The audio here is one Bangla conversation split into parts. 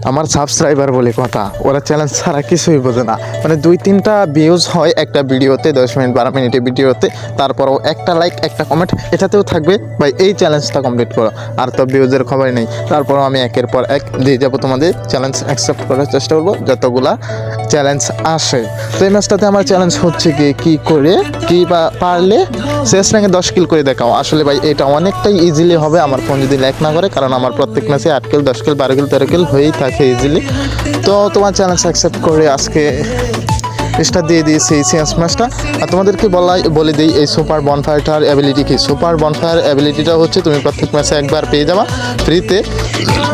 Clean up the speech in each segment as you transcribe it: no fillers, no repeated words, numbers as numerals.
আমার সাবস্ক্রাইবার বলে কথা, ওরা চ্যালেঞ্জ ছাড়া কিছুই বোঝে না। মানে 2-3টা ভিউজ হয় একটা ভিডিওতে, 10 মিনিট 12 মিনিটের ভিডিওতে, তারপরও একটা লাইক একটা কমেন্ট এটাতেও থাকবে ভাই এই চ্যালেঞ্জটা কমপ্লিট করো, আর তো ভিউজের খবর নেই। তারপরও আমি একের পর এক দিয়ে যাবো, তোমাদের চ্যালেঞ্জ অ্যাকসেপ্ট করার চেষ্টা করবো যতগুলা চ্যালেঞ্জ আসে। তো এই ম্যাচটাতে আমার চ্যালেঞ্জ হচ্ছে কি করে কি বা পারলে শেষ র্যাঙ্কে 10 কিল করে দেখাও। আসলে ভাই এটা অনেকটাই ইজিলি হবে আমার ফোন যদি ল্যাক না করে, কারণ আমার প্রত্যেক ম্যাচে 8 কিল 10 কিল 12 কিল 13 কিল হয়েই থাকে ইজিলি। তো তোমার চ্যালেঞ্জ অ্যাকসেপ্ট করে আজকে স্টার্ট দিয়ে দিয়েছি এই সিএস ম্যাচটা। আর তোমাদেরকে বলে দিই এই সুপার বনফায়ারটার অ্যাবিলিটি কি। সুপার বনফায়ার অ্যাবিলিটিটা হচ্ছে তুমি প্রত্যেক ম্যাচে একবার পেয়ে যাবা ফ্রিতে,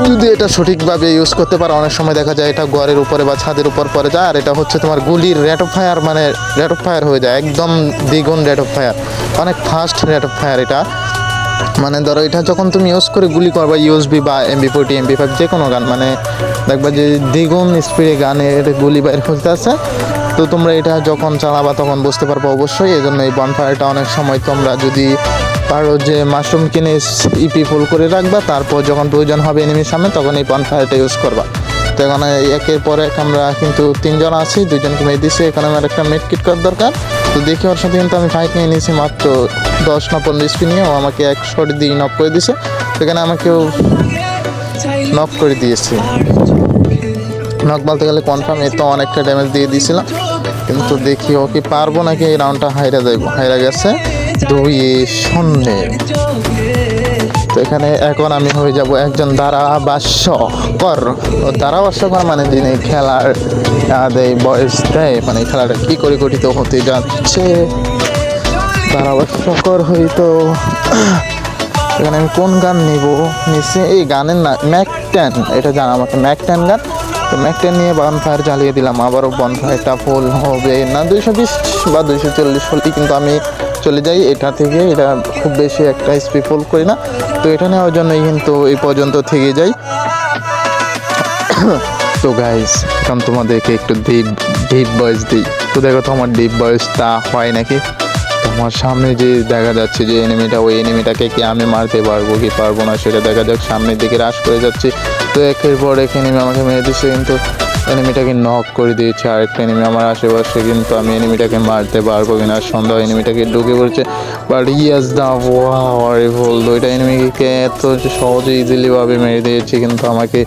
যদি এটা সঠিকভাবে ইউজ করতে পারো। অনেক সময় দেখা যায় এটা ঘরের উপরে বা ছাদের উপর পড়ে যায়, আর এটা হচ্ছে তোমার গুলির রেট অফ ফায়ার, মানে রেট অফ ফায়ার হয়ে যায় একদম দ্বিগুণ রেট অফ ফায়ার, অনেক ফাস্ট রেট অফ ফায়ার এটা। মানে ধরো এটা যখন তুমি ইউজ করে গুলি করবা ইউএসবি বা MP40 MP5 যে কোনো গান, মানে দেখবা যে দ্বিগুণ স্পিডে গানের গুলি বাইর হতে আছে। তো তোমরা এটা যখন চালাবা তখন বুঝতে পারবো অবশ্যই। এই জন্য এই বনফায়ারটা অনেক সময় তোমরা যদি পারো যে মাশরুম কিনে ইপি ফুল করে রাখবা, তারপর যখন প্রয়োজন হবে এনিমির সামনে তখন এই বনফায়ারটা ইউজ করবা। তো এখানে একের পর এক আমরা কিন্তু 3 জন আছি, 2 জনকে মেরে দিচ্ছি। এখানে আমার একটা মেড কিট করার দরকার। তো দেখি ওর সাথে কিন্তু আমি ফাইট নিয়ে নিয়েছি মাত্র 10 না 15 স্পিন নিয়ে, ও আমাকে এক শট দিয়ে নক করে দিয়েছে। সেখানে আমাকেও নক করে দিয়েছে, নক বলতে গেলে কনফার্ম। এ তো অনেকটা ড্যামেজ দিয়ে দিয়েছিলাম, কিন্তু দেখি ও কি পারবো নাকি এই রাউন্ডটা হাইরা যাইবো। হাইরা গেছে 2-0। তো এখানে এখন আমি হয়ে যাব একজন ধারাভাষ্যকর। ধারাভাষ্যকর মানে যিনি খেলার দেয় বয়স দেয়, মানে খেলাটা কী করে গঠিত হতে যাচ্ছে। ধারাভাষ্যকর হয়তো এখানে আমি কোন গান নিব নিচে, এই গানের না ম্যাক-10, এটা জানা আমাকে ম্যাক-10 গান। তো ম্যাক-10 নিয়ে বনফায়ার জ্বালিয়ে দিলাম। আবারও বনফায়ারটা ফুল হবে না, 220 বা 240 হলেই কিন্তু আমি চলে যাই এটা থেকে। এটা খুব বেশি একটা স্পিড ফুল করি না, তো এটা নেওয়ার জন্যই কিন্তু এই পর্যন্ত থেকে যাই। তো গাইস এখন তোমাদেরকে একটু ডিপ ভয়েস দিই, তো দেখো তো আমার ডিপ ভয়েসটা হয় নাকি। তোমার সামনে যে দেখা যাচ্ছে যে এনিমিটা, ওই এনিমিটাকে কি আমি মারতে পারবো কি পারবো না সেটা দেখা যাক। সামনের দিকে রাশ করে যাচ্ছি, তো একের পর এক এনিমি আমাকে মেরে দিচ্ছে, কিন্তু এনিমিটাকে নক করে দিয়েছে। আরেকটা এনিমি আমার আশেপাশে, কিন্তু আমি এনিমিটাকে মারতে পারবো কিনা সন্দেহ। এনিমিটাকে ঢুকে পড়ছে, বাট ইয়েস দা ওয়ারিফুল। ওইটা এনিমিকে এত সহজে ইজিলি ভাবে মেরে দিয়েছে, কিন্তু আমাকে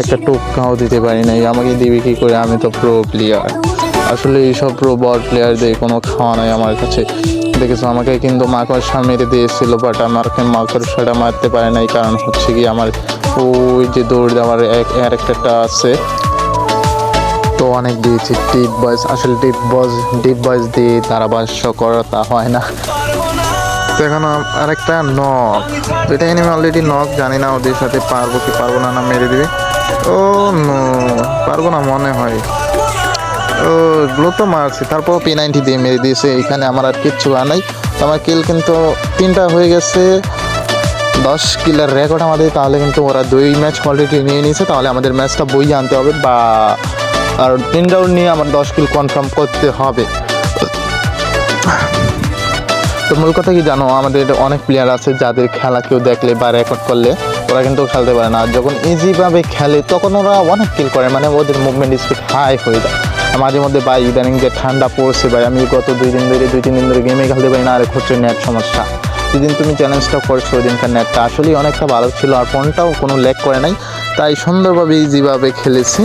একটা টোক্কাও দিতে পারি নাই। আমাকে দিবে কি করে, আমি তো প্রো প্লেয়ার। আসলে এইসব প্রো বট প্লেয়ারদের কোনো খাওয়া নাই আমার কাছে। দেখেছো আমাকে কিন্তু মাকড়সা মেরে দিয়েছিল, বাট আমাকে মাকড়সাটা মারতে পারে নাই, কারণ হচ্ছে কি আমার ওই যে দৌড় দেওয়ার একটা আছে। তো অনেক দিয়েছি ডিপ ভয়েস, আসলে ডিপ ভয়েস দিয়ে ধারাভাষ্য করা তা হয় না। তো এখন আরেকটা নক, তো এটা এনিমি অলরেডি নক, জানি না ওদের সাথে পারবো কি পারবো না, না মেরে দিবে। ও নো, পারবো না মনে হয়। ও গুলো তো মারছি, তারপর P90 দিয়ে মেরে দিয়েছে। এখানে আমার আর কিচ্ছু আর নাই। তো আমার কিল কিন্তু 3টা হয়ে গেছে, 10 কিলের রেকর্ড আমাদের। তাহলে কিন্তু ওরা 2 ম্যাচ অলরেডি নিয়ে নিয়েছে, তাহলে আমাদের ম্যাচটা বই আনতে হবে, বা আর 3 রাউন্ড নিয়ে আমার 10 কিল কনফার্ম করতে হবে। তো মূল কথা কি জানো, আমাদের অনেক প্লেয়ার আছে যাদের খেলা কেউ দেখলে বা রেকর্ড করলে ওরা কিন্তু খেলতে পারে না। যখন ইজিভাবে খেলে তখন ওরা অনেক কিল করে, মানে ওদের মুভমেন্ট স্পিড হাই হয়ে যায়। মাঝে মধ্যে ভাই ইদানিং যে ঠান্ডা পড়ছে ভাই, আমি গত 2-3 দিন ধরে গেমে খেলতে পারি না। আর হচ্ছে নেট সমস্যা। যেদিন তুমি চ্যালেঞ্জটা করছো ওই দিনকার নেটটা আসলেই অনেকটা ভালো ছিল, আর ফোনটাও কোনো ল্যাগ করে নাই, তাই সুন্দরভাবে ইজিভাবে খেলেছি।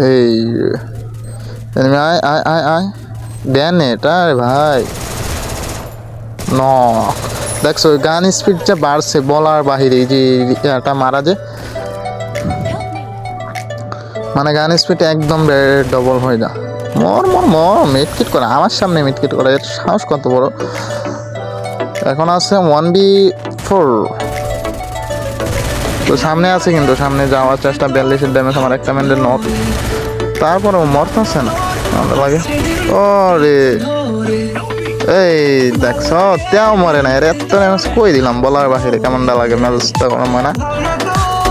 এই আয় আয় আয় আয় দেন এটা ভাই ন। দেখছো গান স্পিডটা বাড়ছে বলার বাহিরে, এই যে এটা মারা যে, মানে গান স্পিড একদম ডবল হয়ে যা। মর মর মর মিডকিট করে আমার সামনে, মিডকিট করে এর সাহস কত বড়। এখন আছে 1v4, তো সামনে আছে কিন্তু সামনে যাওয়ার চেষ্টা। 42 ড্যামেজ আমার একটা ম্যান্ডের নক, তারপরেও মরতেছে না আমাদের লাগে। ও রে এই দেখছ তেও মরে না, এর এত ড্যামেজ কই দিলাম বলার বাহিরে। কেমনটা লাগে ম্যাচটা কোনো মানে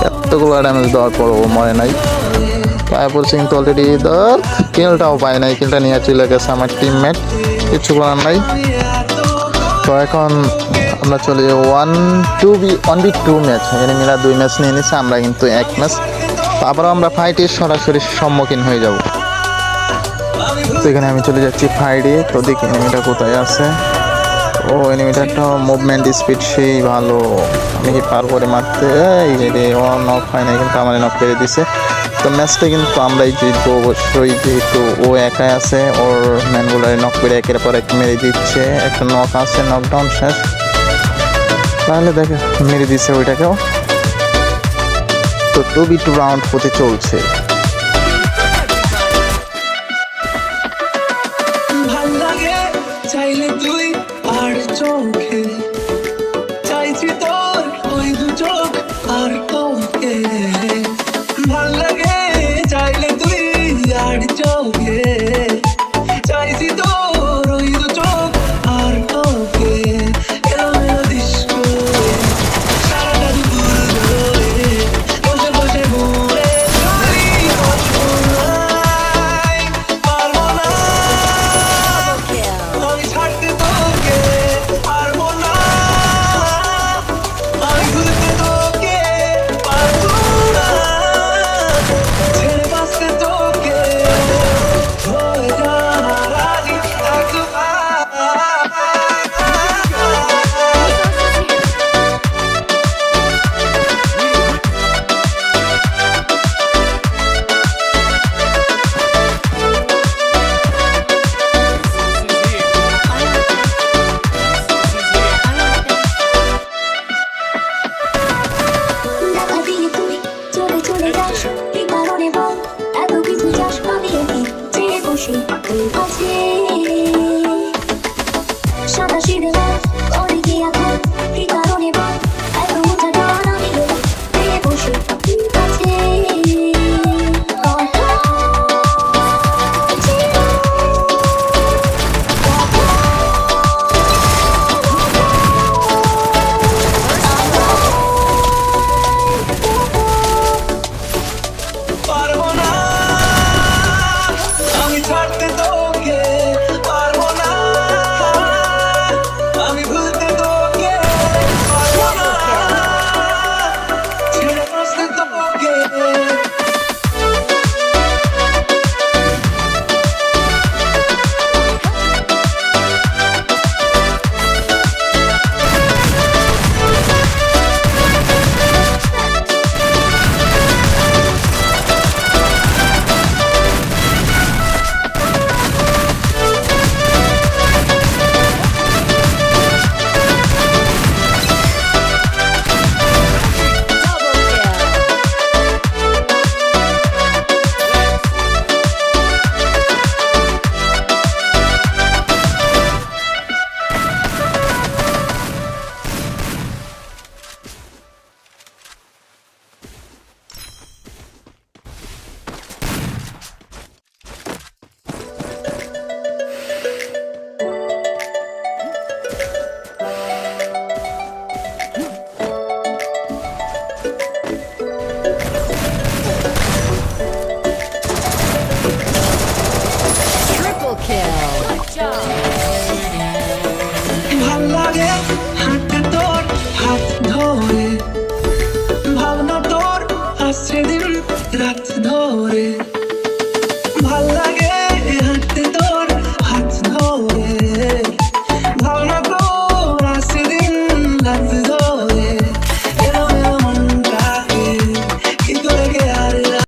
এতগুলো ড্যামেজ দেওয়ার পরও মরে নাই। পায়ে পড়ছে কিন্তু অলরেডি কিলটাও পায় নাই, কিলটা নিয়ে চলে গেছে আমার টিমমেট, কিছু করার নাই। তো এখন আমরা চলে যাই 1v2 ম্যাচ। এনিমিরা 2 ম্যাচ নিয়ে নিচ্ছে, আমরা কিন্তু 1 ম্যাচ। তারপরে আমরা ফাইটে সরাসরি সম্মুখীন হয়ে যাব। তো এখানে আমি চলে যাচ্ছি ফাইটে। তো দেখি এনিমিটা কোথায় আছে। ও এনিমিটার একটা মুভমেন্ট স্পিড সেই ভালো। আমি কি পার করে মারতে, এই রে ও নক হয় না, কিন্তু আমার নক করে দিছে। তো ম্যাচটা কিন্তু আমরাই জিতবো অবশ্যই, যেহেতু ও একাই আছে। ওর ম্যানগুলারে নক করে একের পর এক মেরে দিচ্ছে। একটা নক আছে, নকডাউন শেষ। তাহলে দেখে মেরে দিচ্ছে ওইটাকেও। তো 2v2 রাউন্ড হতে চলছে। চাইলে তুই আর চোখে চাইছি তোর ওই দু চোখ আর তোকে ভাল লাগে। চাইলে তুই আর চোখে চাইছি তোর ওই দু চোখ আর তোকে এলো দৃশ্য সারাটা দুপুর ধরে বসে বসে ঘুরে পারবো না আমি ছাড়তে তোকে, পারবো না আমি ভুলতে তোকে, পারবো না ছেড়ে বাঁচতে তোকে হয়ে যা রাজি একবার। দেখা দিয়ে তুই চলে চলে যাস, কি কারণে বল এত কিছু চাস? আমি এমনি চেয়ে বসি তোর কাছে, সাদা সিধে বল করে কি এখন? কি কারণে বল এত উঠা ডান? আমি চেয়ে বসি তোর কাছে। পারবো না আমি ছাড়তে তোকে, পারবো না আমি ভুলতে তোকে, পারবো না ছেড়ে বাঁচতে তোকে। Triple kill. Good job. ভাল লাগে হাঁটতে তোর হাত ধরে, ভাবনা তোর আসছে